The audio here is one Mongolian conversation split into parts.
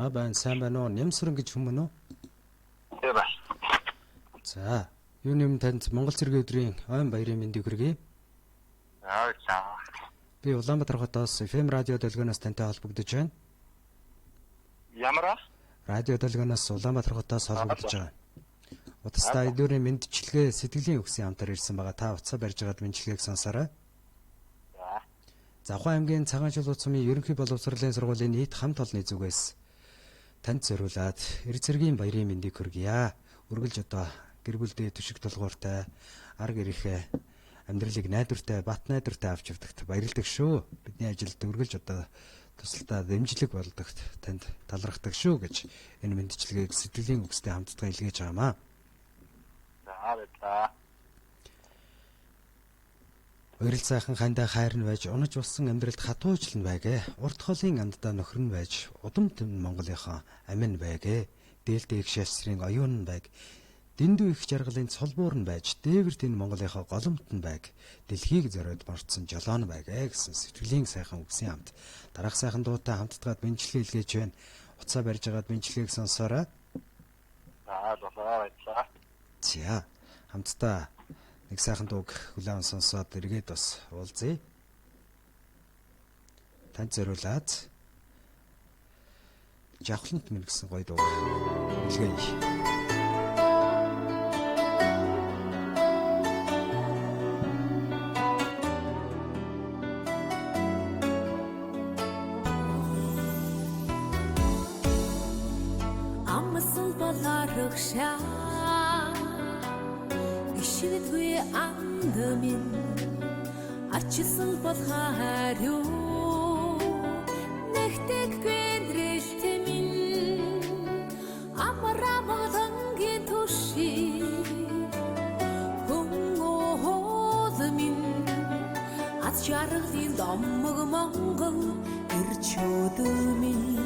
Байна сайн байна уу? Нямсран гэж хүмүүн үү? Тийм ба. За, юу нэм танд Монгол Цэргийн өдрийн ойн баярын мэндийг хүргэе. За. Би Улаанбаатар хотоос FM радио долгионоос тантай холбогдож байна. Ямар? Радио долгионоос Улаанбаатар хотоос холбогдож байгаа. Утастай өдрийн мэндчилгээ сэтгэлийн өгсөн хамтар ирсэн байгаа. Та утсаа барьж байгаад мэндчилгээг сонсоорой. За. Завхан аймгийн Цагаанчул улсмын ерөнхий боловсролын сургуулийн нийт хамт олонны зүгээс танд зориулаад эр цэргийн баярын мэндийг хүргье. Үргэлж одоо гэр бүлдээ түшиг тулгууртай ар гэрийнхээ амьдралыг найдвартай, бат найдвартай авч явдагт баярлдаг шүү. Бидний ажилд үргэлж одоо тусалдаа дэмжлэг болдогт танд талархдаг шүү гэж энэ мэндчилгээг сэтгэлийн үгстэй хамтдаа илгээж байгаамаа. За. Өрөл сайхан хандаа хайр нь байж, унаж болсон амьдралд хатуужлан байгээ. Урт холын амдаа нөхөр нь байж, удам төм Монголынхон амин байгээ. Дээлтэй их шашрын оюун нь байг. Дэндүү их жаргалын цолбуур нь байж, дээвэрт энэ Монголынхоо голомт нь байг. Дэлхийг зориод морцсон жолоон байгээ гэсэн сэтгэлийн сайхан үгсийн хамт. Дараах сайхан дуутай хамтдаад мэндчилгээ илгээж байна. Уцаа барьж агаад мэндчилгээг сонсоорой. За. За, хамтдаа нэг сайхан дууг хүлээн сонсоод эргээд бас уулзъя. Танд зориулаад жавхлант минь гэсэн гоё дуу илгээе. Амсал балархшаа ишидгүй андамин ачсал балхаарю нэгтэг гэндрэлтэмин амрамадангийн туши хүнгоолмин ат жаргалын домог Монгол ирчөөдмин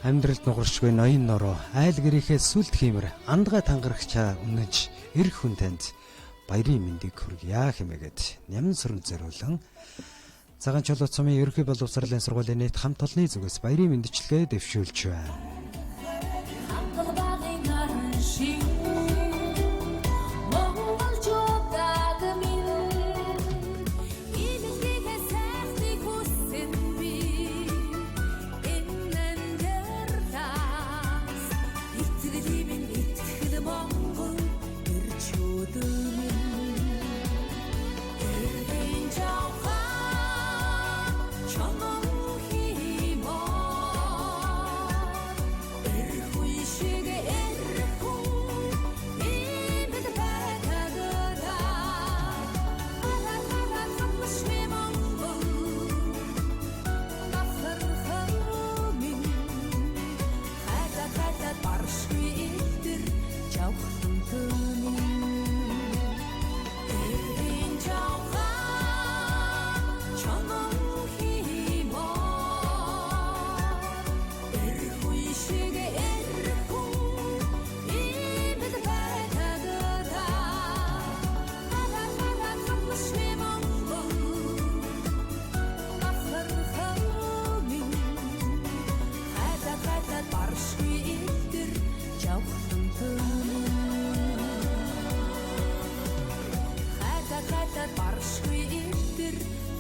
Амьдралд нугаршгүй ноён нороо айл гэрийнхээ сүлд хиймэр андгаа тангарагчаа үнэж эр хүн танд баярын мэндийг хүргье хэмээгээд Нямсран зориулан Цагаанчул улсмын ерөнхий боловсролын сургуулийн нийт хамт олонны зүгээс баярын мэндчилгээ дэвшүүлж байна.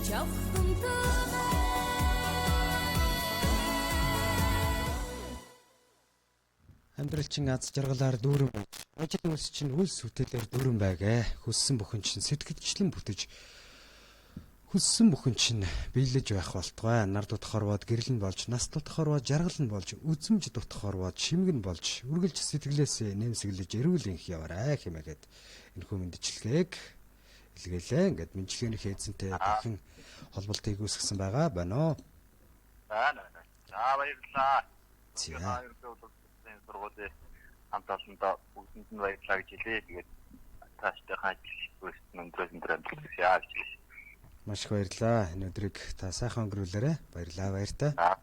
явсан тэнэ Амьдралчин аз жаргалаар дүүрэн байж, ажил үйлс чинь үлс бүтээлээр дүүрэн байгээ. Хүссэн бүхэн чинь сэтгэлчлэн бүтэж хүссэн бүхэн чинь биелэж байх болтугай. Нар дутх хорвоод гэрэл нь болж, нас дутх хорвоод жаргал нь болж, үзмж дутх хорвоод шимэг нь болж, үргэлж сэтгэлээсээ нэмсэглэж эрүүл инх яваарай хэмээгээд энэхүү мэндчилгээг илгээлээ. Ингээд мэндчилгээний хэзэнтэй дахин холболтыг үүсгэсэн байгаа байна уу? байна. За баярлалаа. За. Сургуулийн хамт олондоо бүгдэнд нь баярлалаа гэж хэлээ. Тэгээд тааштай хаач өндрөөс амжилт хүсье. Маш их баярлалаа. Энэ өдрийг та сайхан өнгөрүүлээрэй. Баярлалаа баяртай. За.